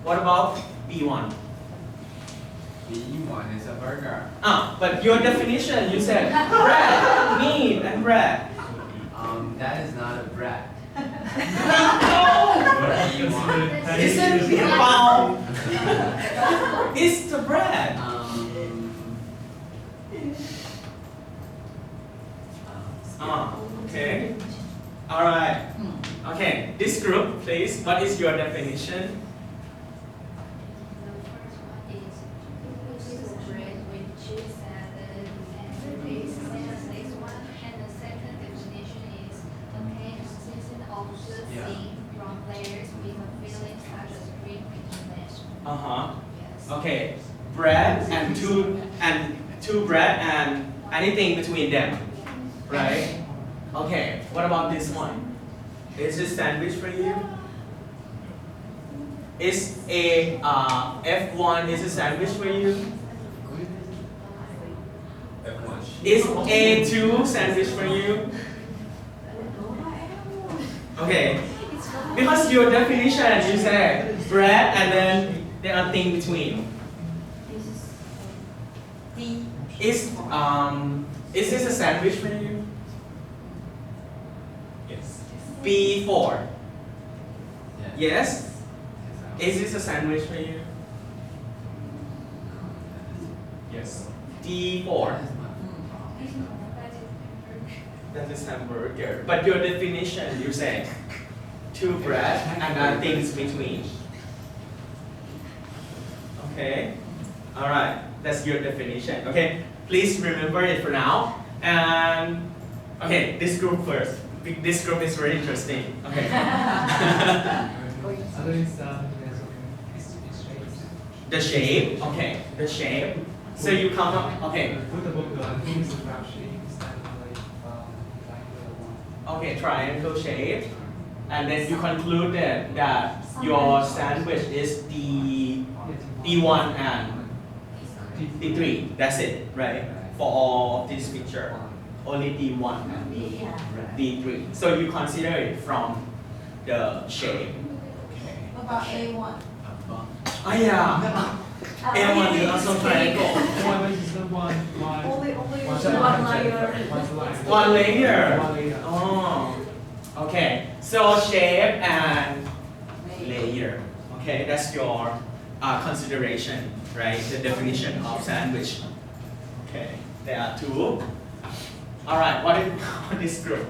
What about B1? B1 is a burger. But your definition, you said bread, meat, and bread. That is not a bread. B1. Isn't it about? It's the bread. Okay. All right. Okay. This group, please. What is your definition? Okay, bread and two bread and anything between them, right? Okay, what about this one? Is this sandwich for you? Is a F1 is a sandwich for you? F1. Is A2 sandwich for you? Okay, because your definition you say bread and then there are things between. Is this a sandwich for you? Yes. B4. Yes. Yes? Is this a sandwich for you? Yes. D4. That is hamburger. But your definition, you say two bread and then things between. Okay. All right. That's your definition. Okay. Please remember it for now. And okay, this group first. This group is very interesting. Okay. The shape. Okay. The shape. So you come up. Okay. Okay. Triangle shape. And then you concluded that your sandwich is D1 and D3. That's it, right? For all this picture. Only D1 and D3. So you consider it from the shape. Okay. What about A1? Oh yeah. A1 is also triangle. Only One layer. Oh. Okay. So shape and layer. Okay, that's your consideration, right? The definition of sandwich. Okay, there are two. All right, what is group?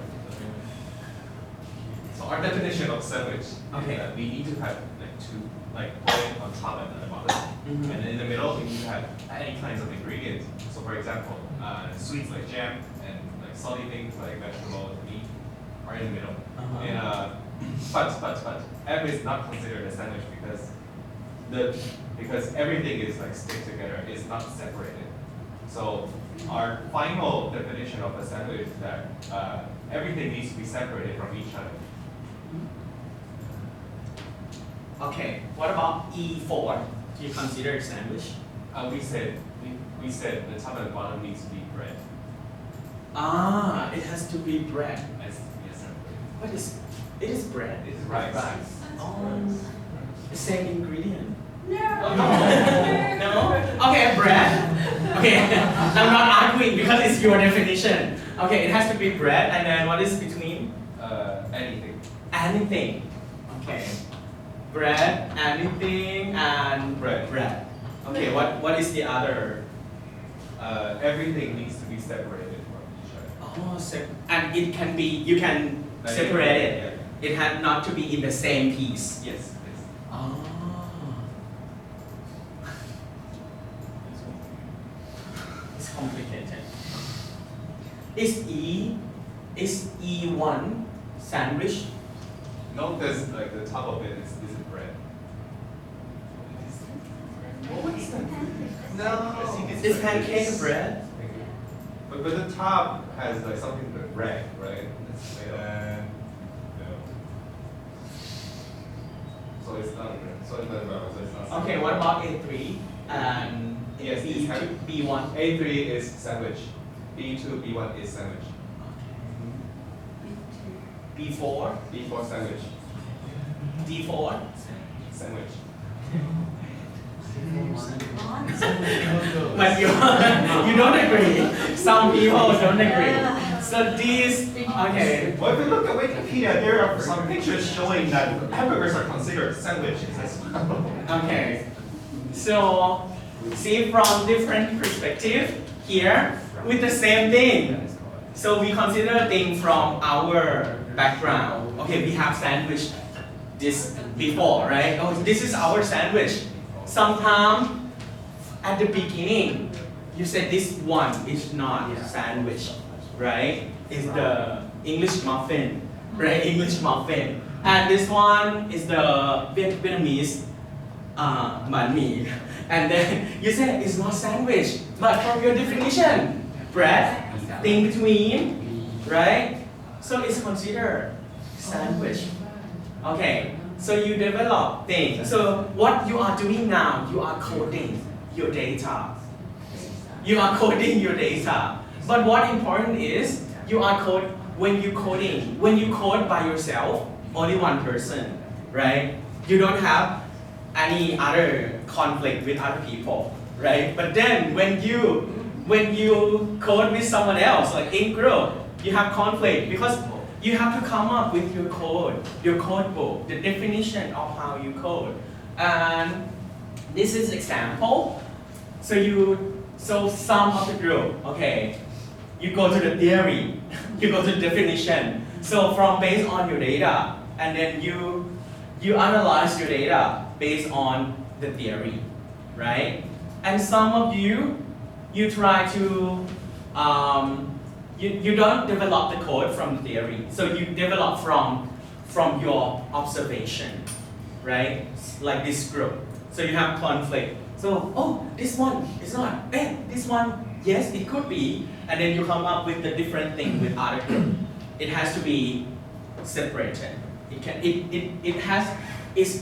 So our definition of sandwich is Okay. that we need to have like two, like one on top and the bottom, Mhm. and then in the middle we need to have any kinds of ingredients. So for example, sweets like jam and like salty things like vegetables, meat are in the middle. Uh-huh. But M is not considered a sandwich because everything is like stick together, it's not separated. So our final definition of a sandwich is that everything needs to be separated from each other. Okay, what about E4? Do you consider it sandwich? We said the top and the bottom needs to be bread. It has to be bread. Yes, sir. What is it? Is bread? It is rice. The same ingredient. No. No? Okay, bread. Okay, I'm not arguing because it's your definition. Okay, it has to be bread, and then what is between? Anything. Anything. Okay. Bread, anything, and Bread. Okay, what is the other? Everything needs to be separated from each other. And it can be, you can separate it. It had not to be in the same piece. Yes. Oh. It's complicated. Is E1 sandwich? No, because like the top of it is bread. What's that? No. Is pancake bread? But the top has like something like bread, right? It's made of. No. So it's not bread. So it's not bread. So it's not. Okay, what about A3 and Yes, it's B1? A3 is sandwich. B2, B1 is sandwich. B4, B4 sandwich. D4. Sandwich. but you you don't agree. Some people don't agree. So these, okay. Well, if you look at Wikipedia, there are some pictures showing that hamburgers are considered sandwiches as well. Okay. So see from different perspective here with the same thing. So we consider things from our background. Okay, we have sandwich this before, right? Oh, this is our sandwich. Sometimes at the beginning, you said this one is not sandwich, right? It's the English muffin, right? English muffin. And this one is the Vietnamese banh mi. And then you said it's not sandwich, but from your definition, bread, thing between, right? So it's considered sandwich. Okay, so you develop things. So what you are doing now, you are coding your data. You are coding your data. But what important is, you are when you code by yourself, only one person, right? You don't have any other conflict with other people, right? But then when you code with someone else, like in group, you have conflict because you have to come up with your code book, the definition of how you code. And this is example. So some of the group, okay, you go to the theory, you go to the definition. So based on your data, and then you analyze your data based on the theory, right? And some of you try to, you don't develop the code from theory. So you develop from your observation, right? Like this group. So you have conflict. So, oh, this one is not, this one, yes, it could be. And then you come up with a different thing with other group. It has to be separated. It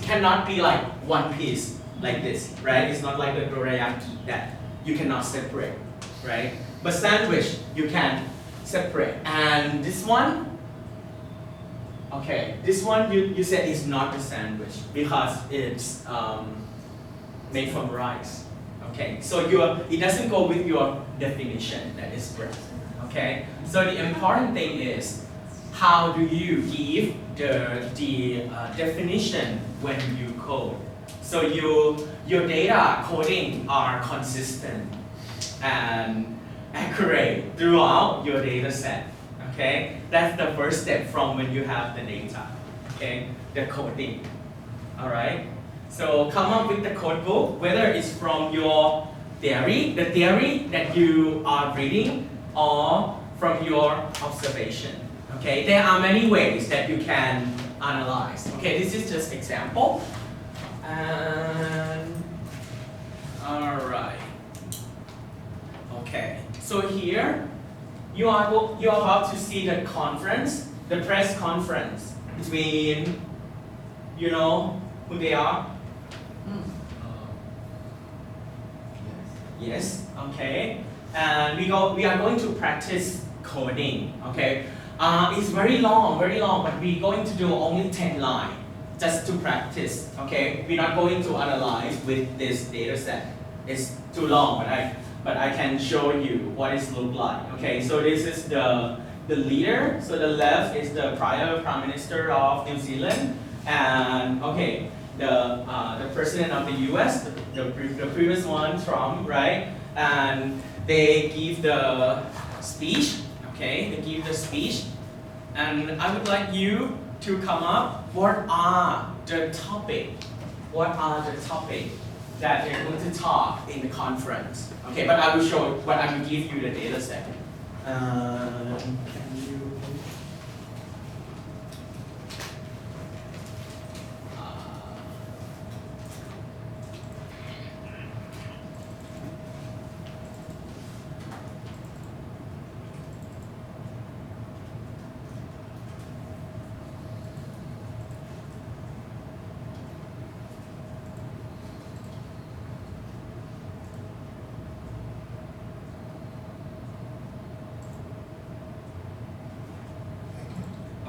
cannot be like one piece like this, right? It's not like the dorayaki that you cannot separate, right? But sandwich, you can separate. And this one, okay, this one you said is not a sandwich because it's made from rice. Okay, so it doesn't go with your definition that is bread. Okay, so the important thing is how do you give the definition when you code. So your data coding are consistent and accurate throughout your data set. Okay, that's the first step from when you have the data. Okay, the coding. All right. So come up with the code book, whether it's from your theory, the theory that you are reading, or from your observation. Okay, there are many ways that you can analyze. Okay, this is just example. And all right. Okay, so here you are about to see the conference, the press conference between, you know who they are? Yes, okay. And we are going to practice coding, okay? It's very long, but we're going to do only 10 lines just to practice, okay? We're not going to analyze with this data set. It's too long, but I can show you what it looks like, okay? So this is the leader. So the left is the prior Prime Minister of New Zealand, and okay, the president of the U.S., the previous one, Trump, right? And they give the speech, okay? They give the speech, and I would like you to come up. What are the topic? What are the topic that they're going to talk in the conference? Okay, but I will show. But I will give you the data set. Can you?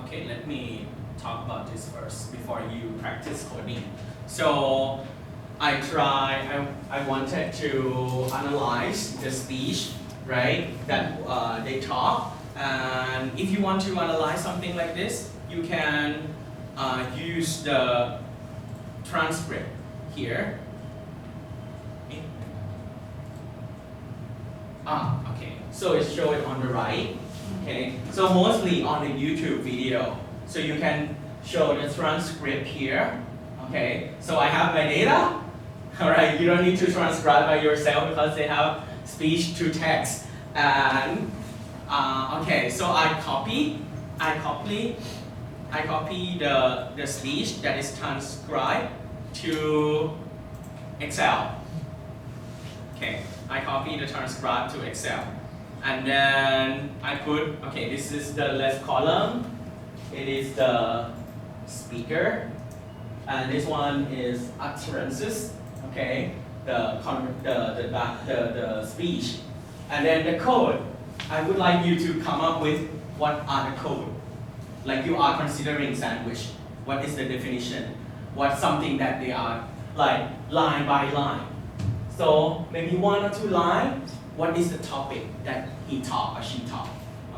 Okay, let me talk about this first before you practice coding. So I wanted to analyze the speech, right, that they talk. And if you want to analyze something like this, you can use the transcript here. Okay. So it shows it on the right. Okay. So mostly on the YouTube video. So you can show the transcript here. Okay. So I have my data. All right. You don't need to transcribe by yourself because they have speech to text. And okay. So I copy the speech that is transcribed to Excel. Okay. I copy the transcript to Excel. And then I put, okay, this is the left column. It is the speaker. And this one is utterances, okay, the speech. And then the code. I would like you to come up with what are the code. Like you are considering sandwich. What is the definition? What's something that they are like line by line. So maybe 1 or 2 lines. What is the topic that he taught or she taught?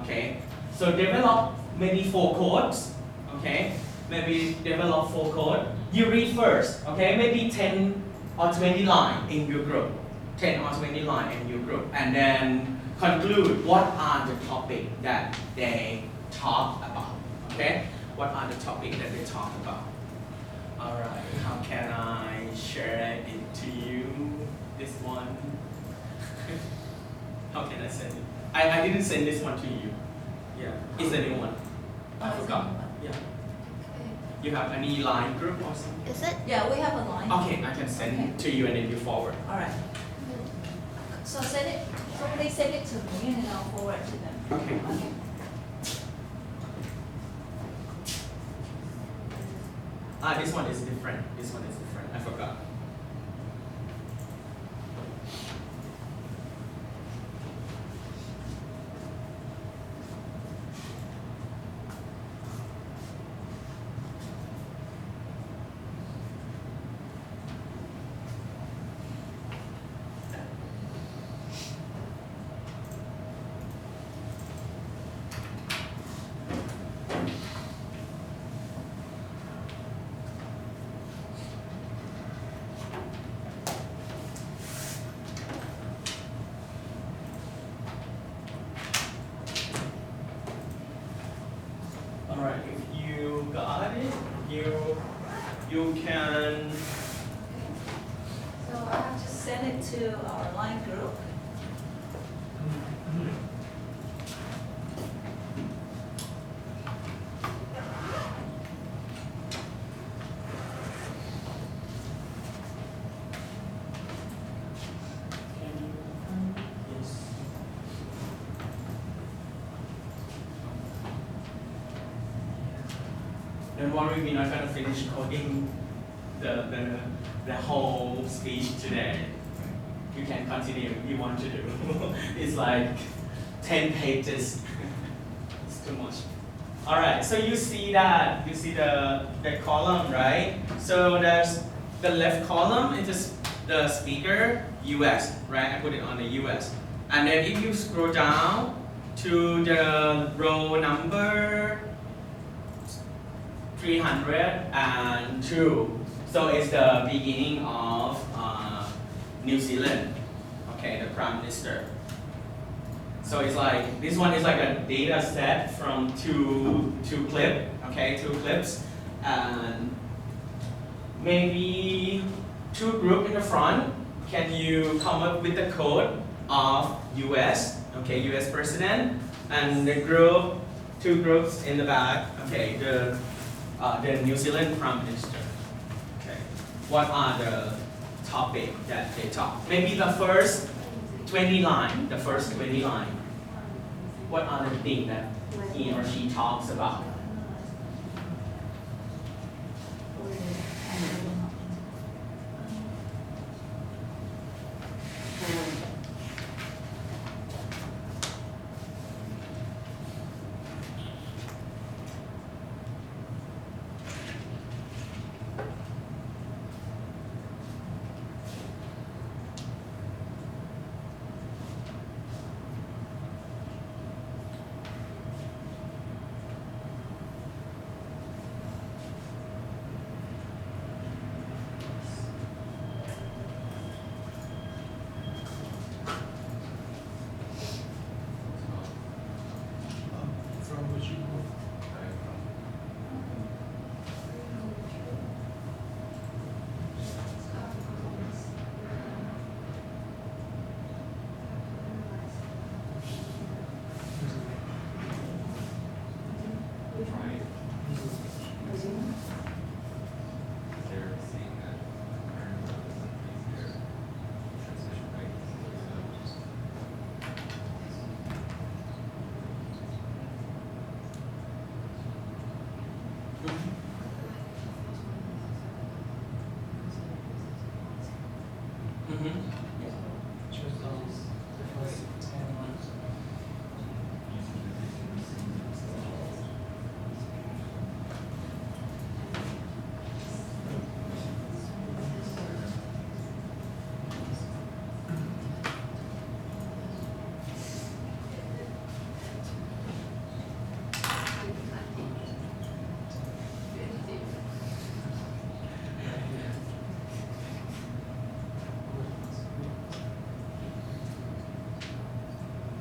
Okay. So develop maybe 4 codes. Okay. Maybe develop 4 codes. You read first. Okay. Maybe 10 or 20 lines in your group. 10 or 20 lines in your group, and then conclude what are the topics that they talk about. Okay. What are the topics that they talk about? All right. How can I share it to you? This one. How can I send it? I didn't send this one to you. Yeah, it's a new one. I forgot. Yeah. You have any line group or something? Is it? Yeah, we have a line. Okay, I can send it to you and then you forward. All right. So send it. So please send it to me and then I'll forward to them. Okay. Okay. This one is different. This one is different. I forgot. Alright, if you got it, you can. So I have to send it to our line group. Yes. Don't worry, we're not gonna finish coding the whole speech today. You can continue if you want to do. It's like 10 pages. It's too much. All right, so you see that, you see the column, right? So there's the left column, it is the speaker, US, right? I put it on the US. And then if you scroll down to the row number 302. So it's the beginning of New Zealand. Okay, the Prime Minister. So it's like, this one is like a data set from two clips. Okay, 2 clips. And maybe 2 groups in the front. Can you come up with the code of US? Okay, US president. And the 2 groups in the back. Okay, the New Zealand Prime Minister. Okay. What are the topics that they talk? Maybe the first 20 line. The first 20 line. What are the things that he or she talks about? Mm-hmm.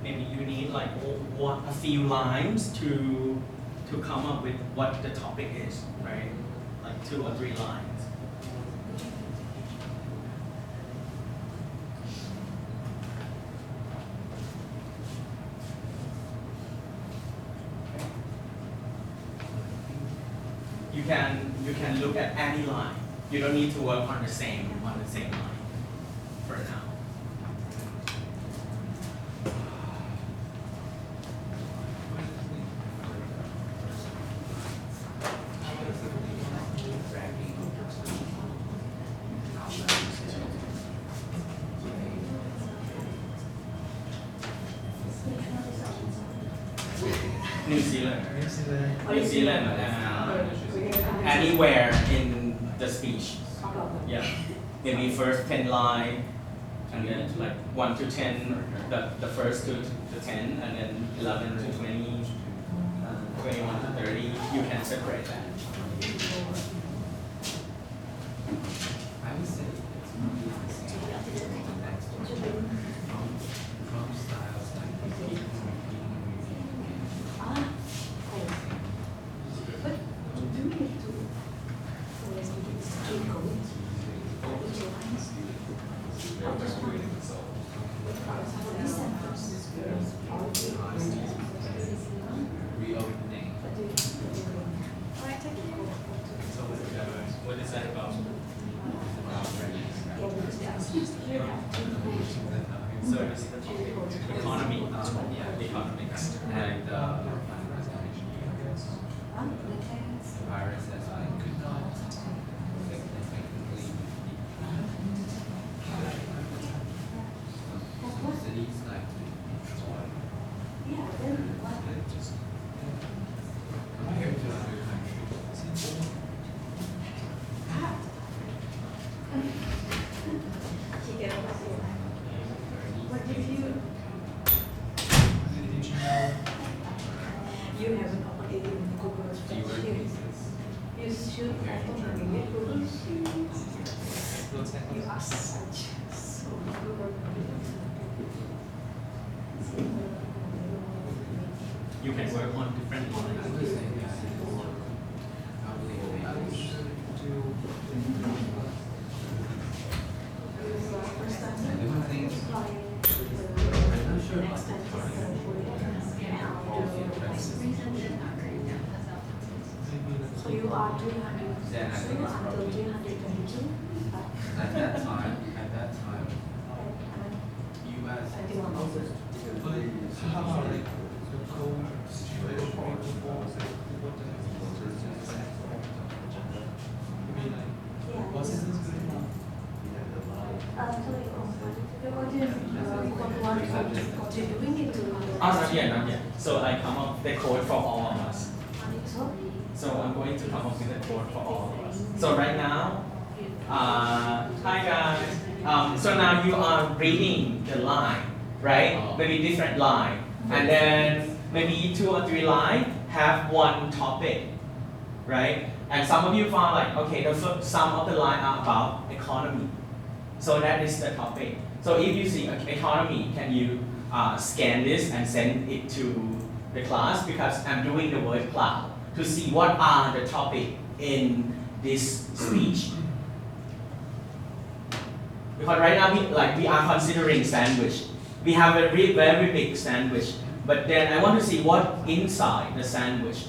Maybe you need like a few lines to come up with what the topic is, right? Like 2 or 3 lines. You can look at any line. You don't need to work on the same line for now. New Zealand, anywhere in the speech. Yeah, maybe first 10 line, and then like 1 to 10, the first to 10, and then 11 to 20, 21 to 30. You can separate that. I would say it's probably the same. From styles like repeating again. I'm just reading it, so. Reopening. So what is that about? So it's the topic, economy, yeah, economics, and The virus has been could not significantly cities like Detroit just compared to other countries. What if you have an opportunity in Google Fewer Spreadsheet? cases You should compared to open Germany. it Google Sheets. You are such so good. you can work on different I lines. would say that is probably a big I do think I'm not sure about the time. So you are 200 Yeah, I think it's until probably 322. at that time, US I think I'm also. How about like the cold situation before was it good enough? Sorry, you bring it to. Not yet. So I come up with the code for all of us. So, So I'm going to come up with a code for all of us. So right now, hi guys. So now you are reading the line, right? Maybe different line, and then maybe 2 or 3 line have one topic, right? And some of you found like, okay, some of the line are about economy. So that is the topic. So if you see economy, can you scan this and send it to the class? Because I'm doing the word cloud to see what are the topic in this speech. Because right now we are considering sandwich. We have a very big sandwich, but then I want to see what inside the sandwich.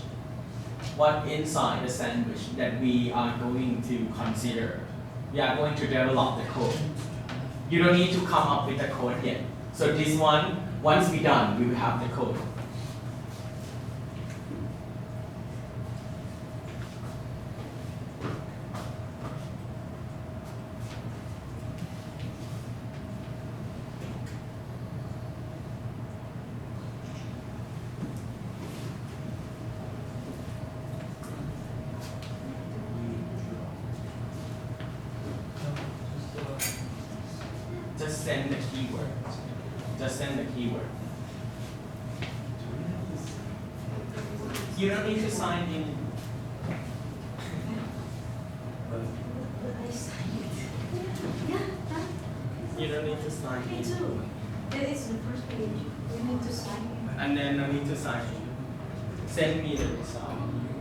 What inside the sandwich that we are going to consider. We are going to develop the code. You don't need to come up with the code yet. So this one, once we're done, we will have the code. send the keyword. Just send the keyword. You don't need to sign in. I signed it. Yeah, done. You don't need to sign Me in. too. That is the first page. You need to sign it. And then no need to sign in. Send me the result.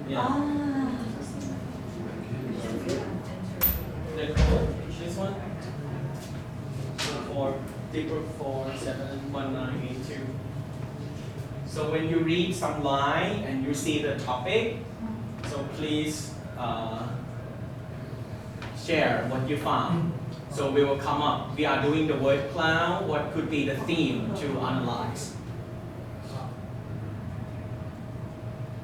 Yeah. Ah. The code, this one? 4 So when you read some line and you see the topic, so please share what you found. So we will come up. We are doing the word cloud. What could be the theme to analyze?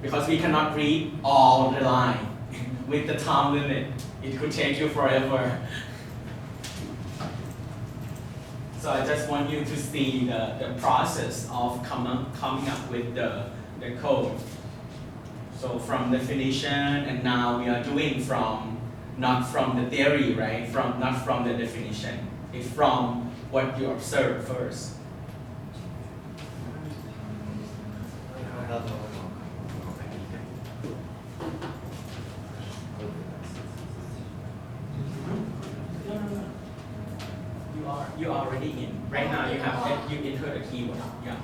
Because we cannot read all the line with the time limit. It could take you forever. So I just want you to see the process of coming up with the code. So from definition, and now we are doing not from the theory, right? Not from the definition. It's from what you observe first. You are already in. Right now you enter the keyword. Yeah.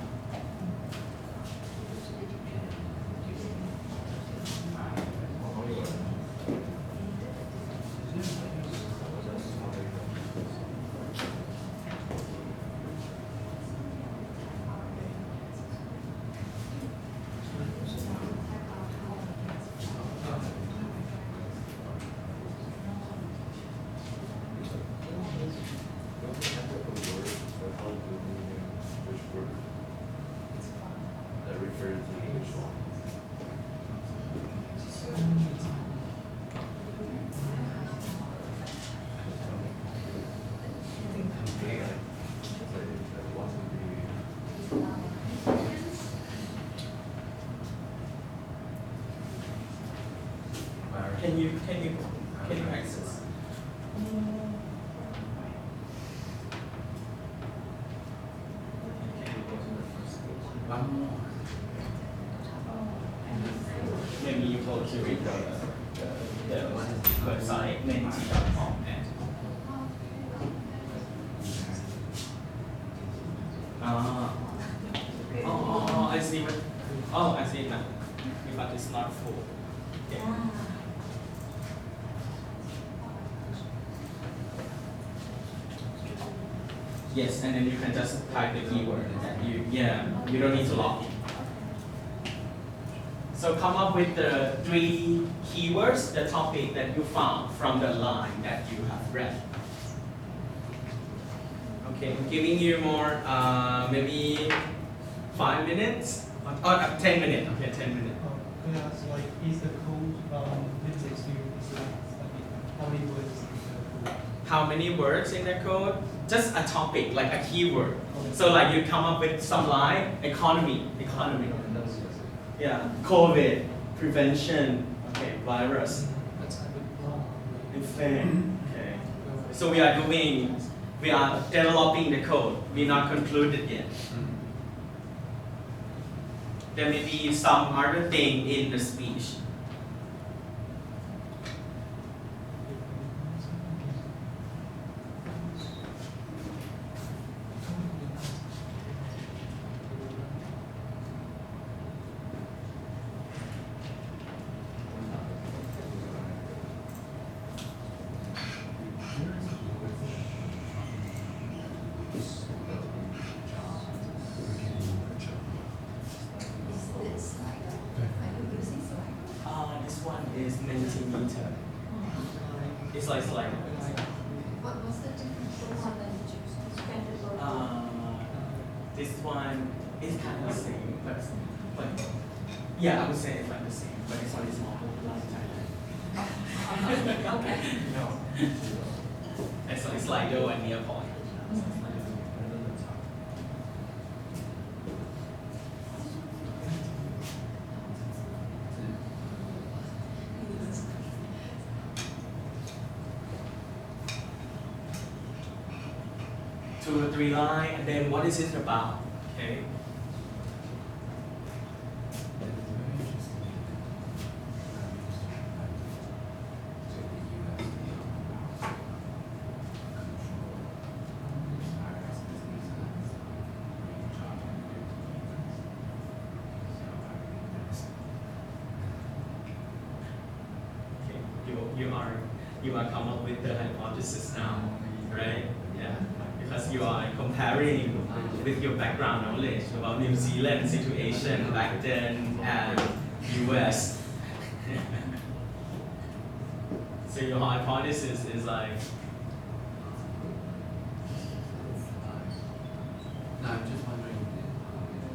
Can you access? One more. Maybe you go to the website menti.com and I see what. Oh, I see now. But it's not full. Yeah. Yes, and then you can just type the keyword that you don't need to log in. So come up with the 3 keywords, the topic that you found from the line that you have read. Okay, I'm giving you more, maybe 5 minutes, or 10 minutes, okay, 10 minutes. Can I ask, like, is the code index you is like how many words is the code? How many words in the code? Just a topic, like a keyword. So like you come up with some line, economy. Yeah, COVID, prevention, okay, virus, inflation, okay. So we are developing the code. We're not concluded yet. There may be some other thing in the speech. This one is Mentimeter. It's like slide. What's the difference? The one that you choose? This one is kind of the same, but yeah, I would say it's like the same, but this one is more popular in Thailand. Okay. No. It's like Slido and Nearpoint. 2 or 3 lines, and then what is it about? Okay. That is very interesting. To the US control virus diseases, charge and Okay. You are come up with the hypothesis now, right? Yeah. Because you are comparing with your background knowledge about New Zealand situation back then and US. So your hypothesis is like, No, I'm just wondering,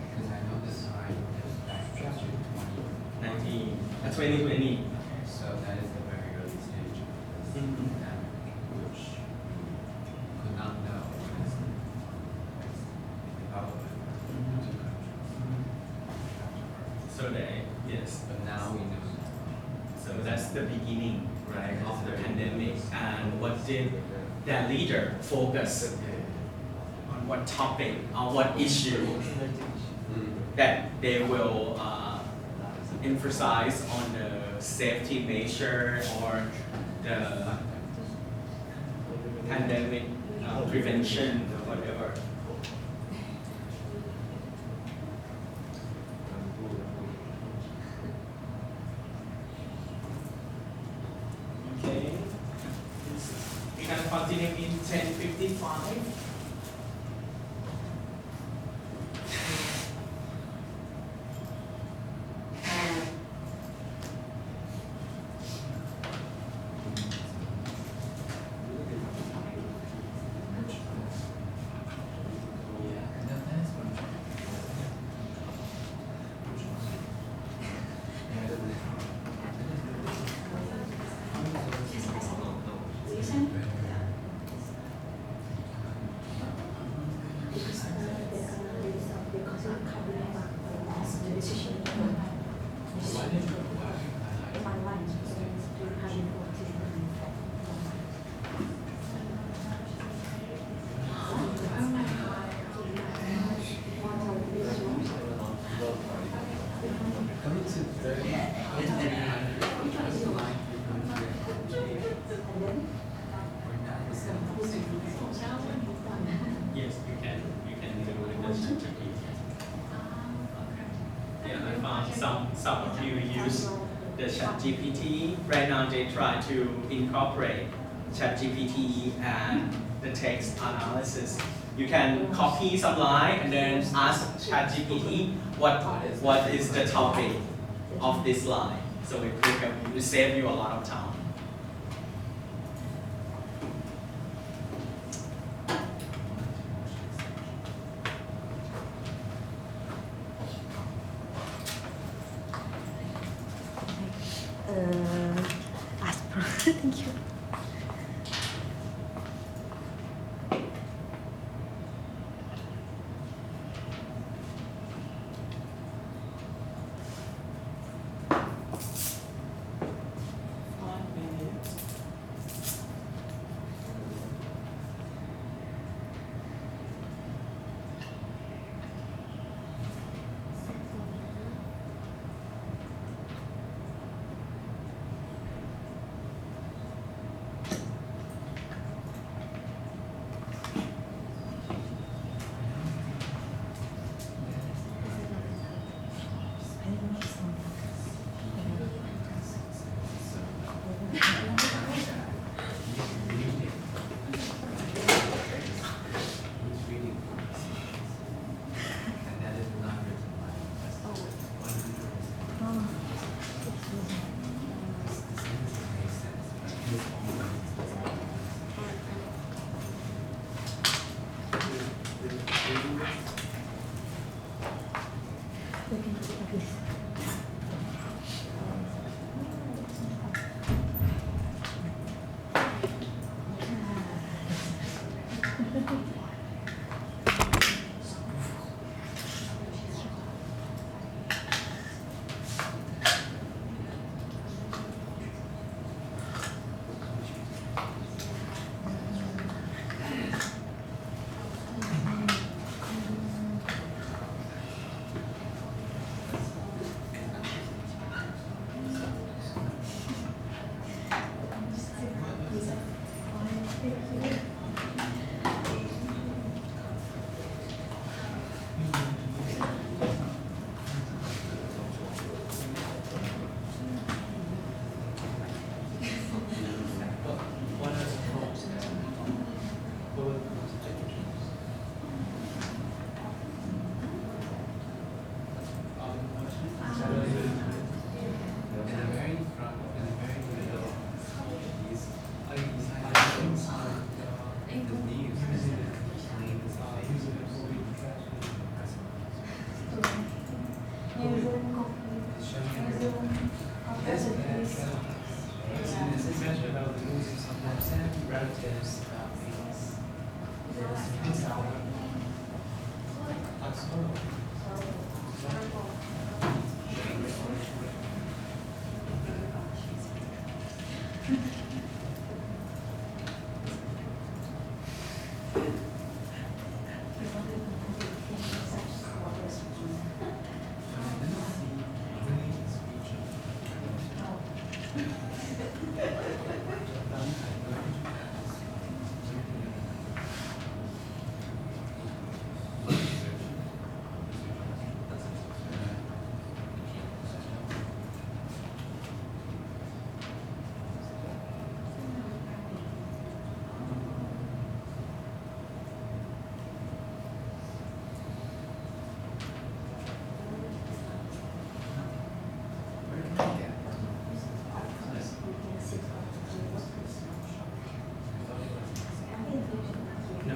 because I know this time is back to 2020. so that is the very early stage of this Mhm. pandemic, which we could not know as the development of two countries. So yes. But now we know. So that's the beginning, right, of the pandemic. And what did that leader focus on? What topic, on what issue that they will emphasize on the safety measure or the pandemic prevention or whatever. Okay, we can continue in 10:55. Yeah, no, that is what I'm trying Yes, you can do with the ChatGPT. Yeah, I found some of you use the ChatGPT. Right now they try to incorporate ChatGPT and the text analysis. You can copy some line and then ask ChatGPT what is the topic of this line. So it will help you, it save you a lot of time. Thank you. No,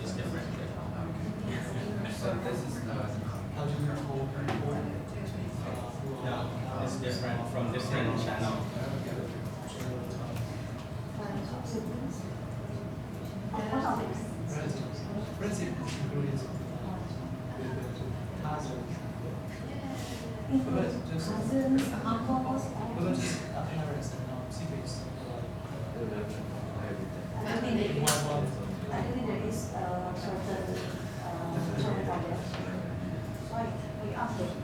it's different. So this is the How do you hold No, it's different from different channel. relative including hazard. But just appearance and secrets I think there is, one I think there is certain Right, we update.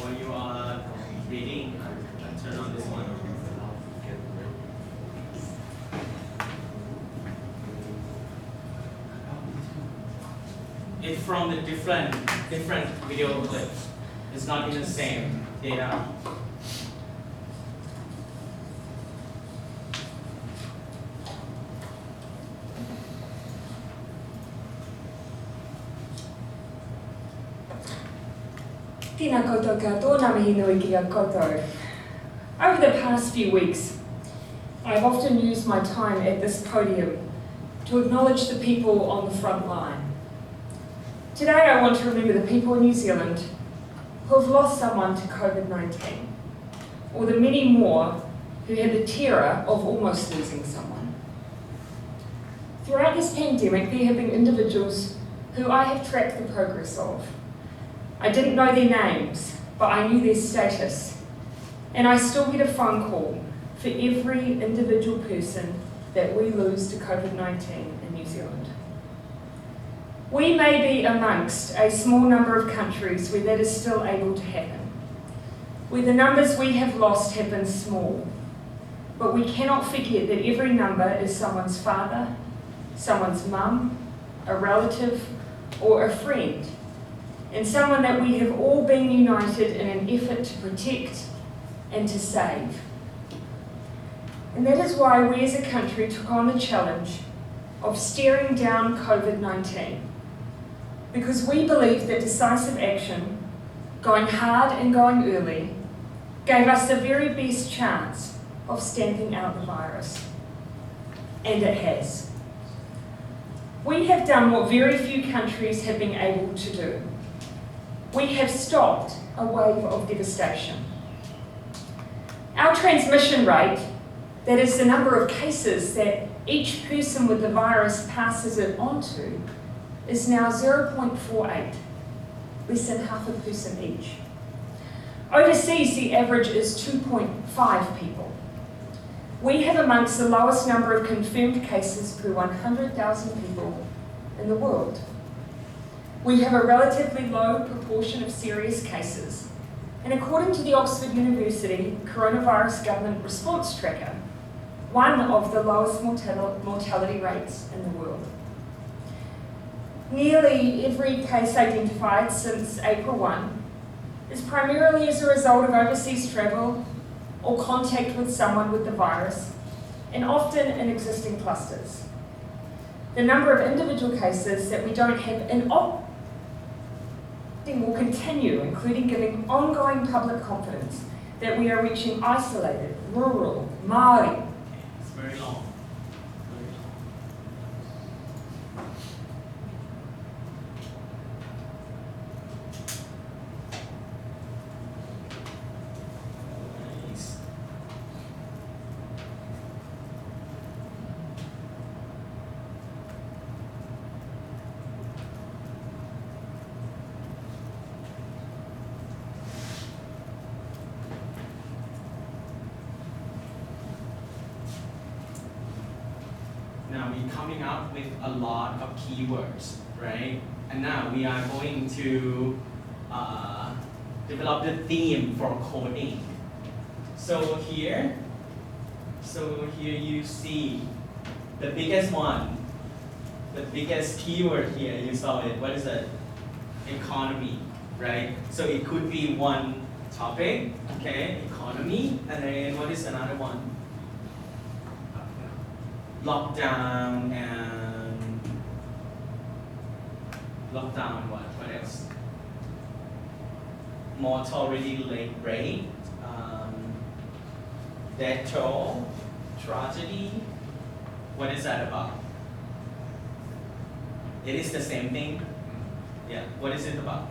When you are reading, turn on this one. It's from the different video clips. It's not in the same data. Tēnā koutou katoa, ngā mihi nui ki a koutou. Over the past few weeks, I've often used my time at this podium to acknowledge the people on the front line. Today I want to remember the people in New Zealand who have lost someone to COVID-19, or the many more who had the terror of almost losing someone. Throughout this pandemic, there have been individuals who I have tracked the progress of. I didn't know their names, but I knew their status, and I still get a phone call for every individual person that we lose to COVID-19 in New Zealand. We may be amongst a small number of countries where that is still able to happen, where the numbers we have lost have been small. But we cannot forget that every number is someone's father, someone's mum, a relative, or a friend, and someone that we have all been united in an effort to protect and to save. And that is why we as a country took on the challenge of staring down COVID-19, because we believe that decisive action, going hard and going early, gave us the very best chance of stamping out the virus. And it has. We have done what very few countries have been able to do. We have stopped a wave of devastation. Our transmission rate, that is the number of cases that each person with the virus passes it onto, is now 0.48, less than half a person each. Overseas, the average is 2.5 people. We have amongst the lowest number of confirmed cases per 100,000 people in the world. We have a relatively low proportion of serious cases, and according to the Oxford University Coronavirus Government Response Tracker, one of the lowest mortality rates in the world. Nearly every case identified since April 1 is primarily as a result of overseas travel or contact with someone with the virus, and often in existing clusters. The number of individual cases that we don't have in will continue, including giving ongoing public confidence that we are reaching isolated, rural, Māori. It's very long. Nice. Now we're coming up with a lot of keywords, right? And now we are going to develop the theme for coding. So here you see the biggest one, the biggest keyword here, you saw it, what is it? Economy, right? So it could be one topic, okay, economy, and then what is another one? Lockdown and what else? Mortality rate, death toll, tragedy. What is that about? It is the same thing. Yeah. What is it about?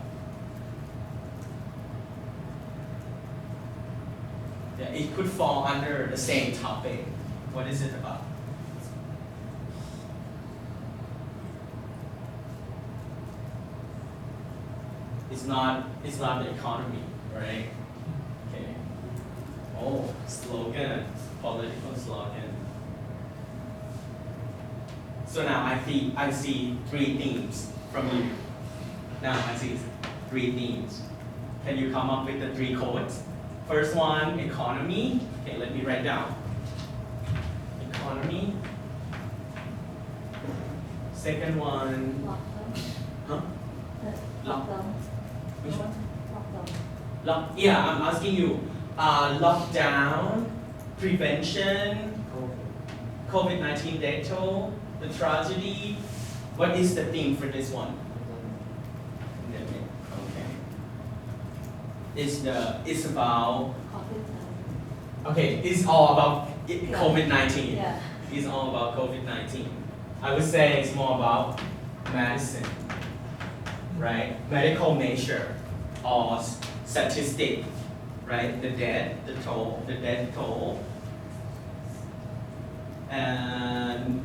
Yeah, it could fall under the same topic. What is it about? It's not the economy, right? Okay. Oh, slogan, political slogan. So now I see three themes from you. Now I see three themes. Can you come up with the three codes? First one, economy. Okay, let me write down. Economy. Second one, huh? Lockdown. Which one? Lockdown. Yeah, I'm asking you. Lockdown, prevention, COVID-19 death toll, the tragedy. What is the theme for this one? Okay. It's about. Okay, it's all about COVID-19. Yeah. It's all about COVID-19. I would say it's more about medicine, right? Medical measure or statistic, right? The death toll. And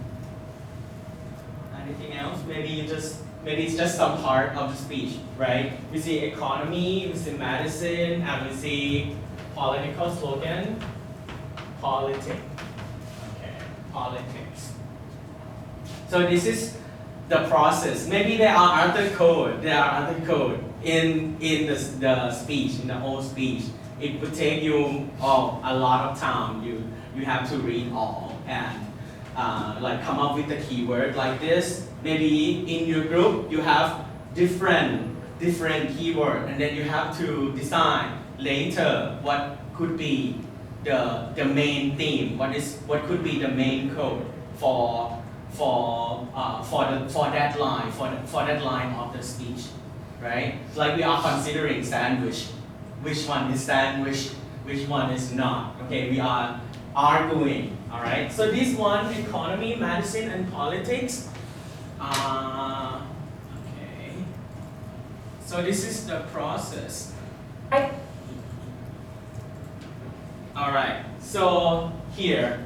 anything else? Maybe it's just some part of the speech, right? We see economy, we see medicine, and we see political slogan, politics. Okay, politics. So this is the process. Maybe there are other code. In the speech, in the whole speech. it would take you a lot of time. You have to read all and like come up with the keyword like this. Maybe in your group you have different keyword, and then you have to decide later what could be the main theme. What could be the main code for that line of the speech, right? Like we are considering sandwich. Which one is sandwich? Which one is not? Okay, we are arguing. All right. So this one, economy, medicine, and politics. Okay. So this is the process. All right. So here,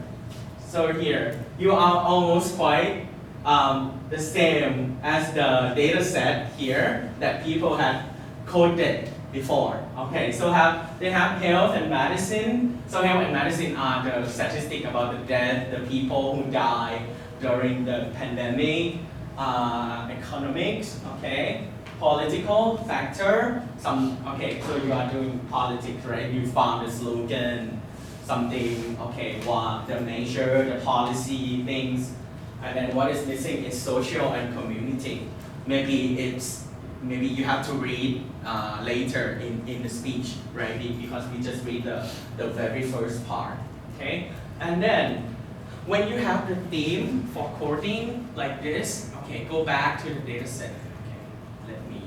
you are almost quite the same as the data set here that people had coded before. Okay, so they have health and medicine. So health and medicine are the statistics about the death, the people who die during the pandemic, economics, okay, political factor. Okay, so you are doing politics, right? You found the slogan, something, okay, what the measure, the policy things, and then what is missing is social and community. Maybe you have to read later in the speech, right? Because we just read the very first part, okay? And then when you have the theme for coding like this, okay, go back to the data set. Okay, let me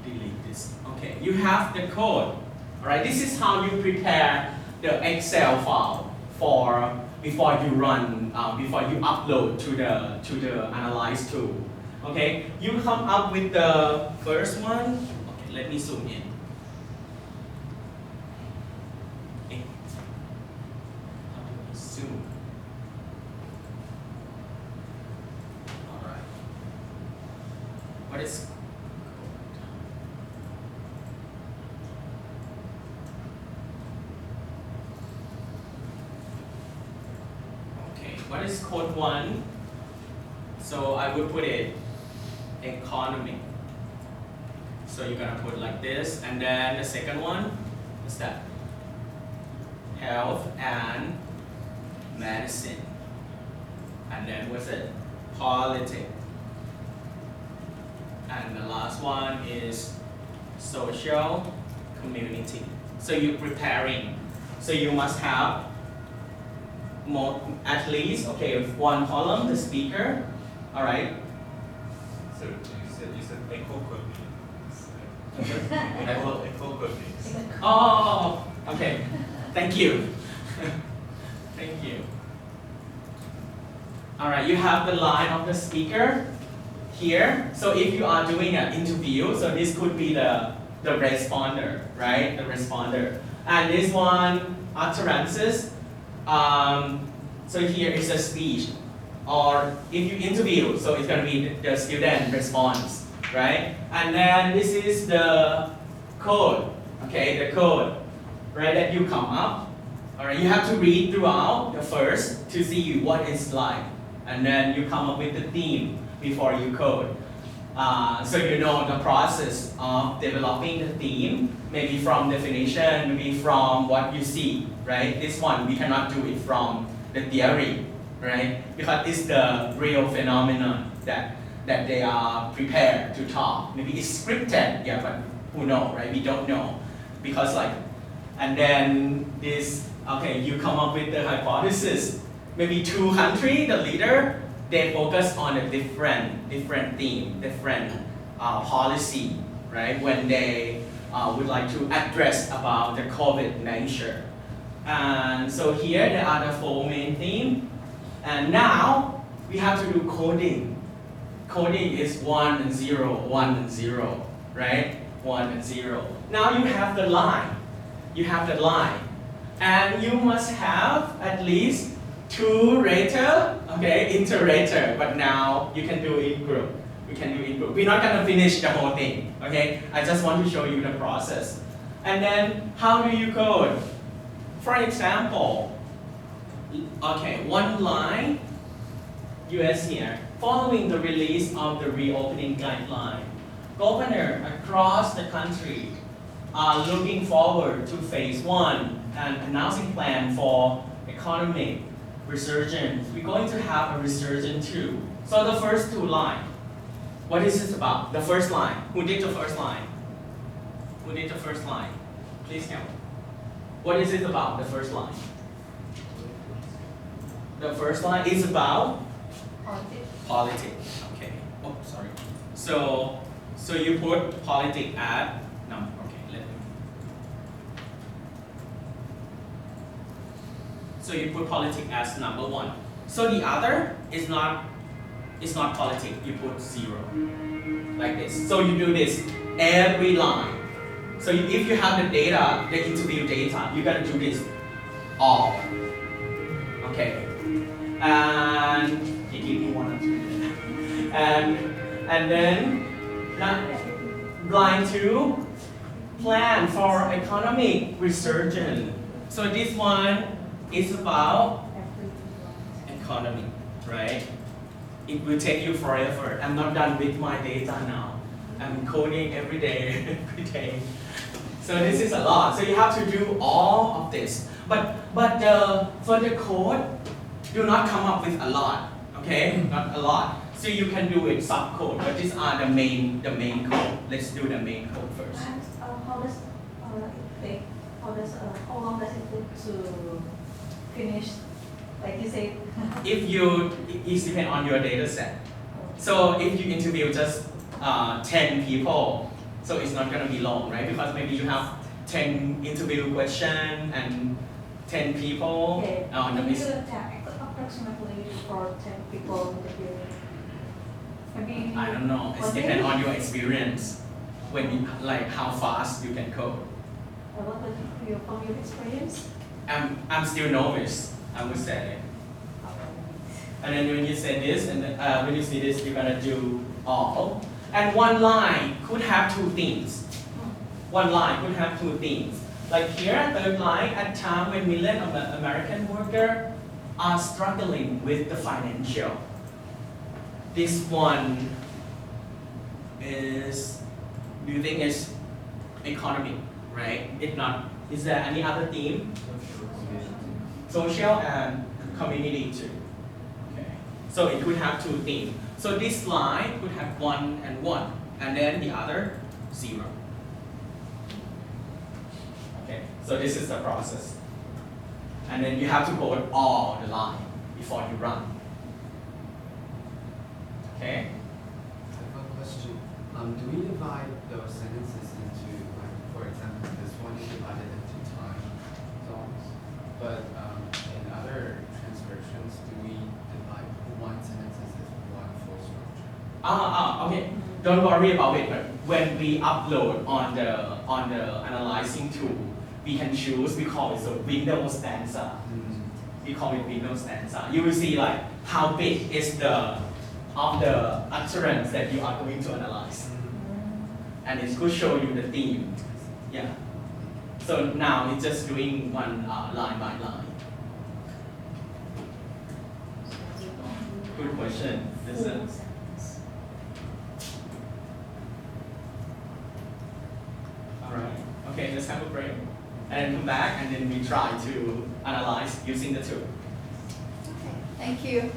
delete this. Okay, you have the code. All right, this is how you prepare the Excel file before you run, before you upload to the Analyze tool. Okay, you come up with the first one. Okay, let me zoom in. Okay. How do I zoom? All right. What is what is code 1? So I would put it economy. So you're gonna put like this, and then the second one, what's that? Health and medicine. And then what's it? Politics. And the last one is social community. So you're preparing. So you must have at least, okay, one column, the speaker, all right? So you said echo code echo code Oh, okay, thank you. Thank you. All right, you have the line of the speaker here. So if you are doing an interview, so this could be the responder, right? The responder. And this one, utterances. So here is a speech, or if you interview, so it's going to be the student response, right? And then this is the code, okay, the code, right, that you come up. All right, you have to read throughout the first to see what it's like, and then you come up with the theme before you code. So you know the process of developing the theme, maybe from definition, maybe from what you see, right? This one, we cannot do it from the theory, right? Because it's the real phenomenon that they are prepared to talk. Maybe it's scripted, yeah, but who knows, right? We don't know. Because and then this, okay, you come up with the hypothesis. Maybe 2 countries, the leader, they focus on a different theme, different policy, right? When they would like to address about the COVID nature. And so here there are the 4 main themes. And now we have to do coding. Coding is 1 and 0, 1 and 0, right? 1 and 0. Now you have the line. You have the line. And you must have at least 2 rater, okay, iterator, but now you can do it in group. We can do it in group. We're not gonna finish the whole thing, okay? I just want to show you the process. And then how do you code? For example, okay, 1 line, US here, following the release of the reopening guideline, governor across the country are looking forward to phase 1 and announcing plan for economic resurgence. We're going to have a resurgence too. So the first 2 lines, what is this about? The first line. Who did the first line? Who did the first line? Please help. What is it about, the first line? The first line is about politics. Okay. Oh, sorry. So you put politics at number. Okay, let me. So you put politics as number 1. So the other is not politics. You put 0 like this. So you do this every line. So if you have the data, the interview data, you gotta do this all. Okay. And you give me 1 or 2. And then line 2, plan for economic resurgence. So this one is about economy, right? It will take you forever. I'm not done with my data now. I'm coding every day, every day. So this is a lot. So you have to do all of this. But for the code, do not come up with a lot. Okay, not a lot. So you can do it subcode, but these are the main code. Let's do the main code first. And how does it take? How long does it take to finish? Like you say. It depends on your data set. So if you interview just 10 people, so it's not going to be long, right? Because maybe you have 10 interview questions and 10 people. Okay. Approximately for 10 people interviewing. Maybe I don't know. It depends on your experience. When you, like how fast you can code. What was from your experience? I'm still novice, I would say. And then when you say this, and then, when you see this, you're gonna do all. And one line could have 2 things. One line could have 2 things. Like here, third line, at time when millions of American workers are struggling with the financial. This one is, do you think is economic, right? If not, is there any other theme? Social and community too. Okay. So it could have 2 themes. So this line could have 1 and 1, and then the other 0. Okay. So this is the process. And then you have to code all the line before you run. Okay? I have a question. Do we divide those sentences into, like, for example, this one is divided into time zones, but in other transcriptions, do we divide one sentence as one full structure? Okay. Don't worry about it. But when we upload on the analyzing tool, we can choose. We call it so window stanza. We call it window stanza. You will see like how big is the utterance that you are going to analyze, and it could show you the theme. Yeah. So now it's just doing one line by line. Good question. Listen. All right. Okay, let's have a break, and then come back, and then we try to analyze using the tool. Okay, thank you.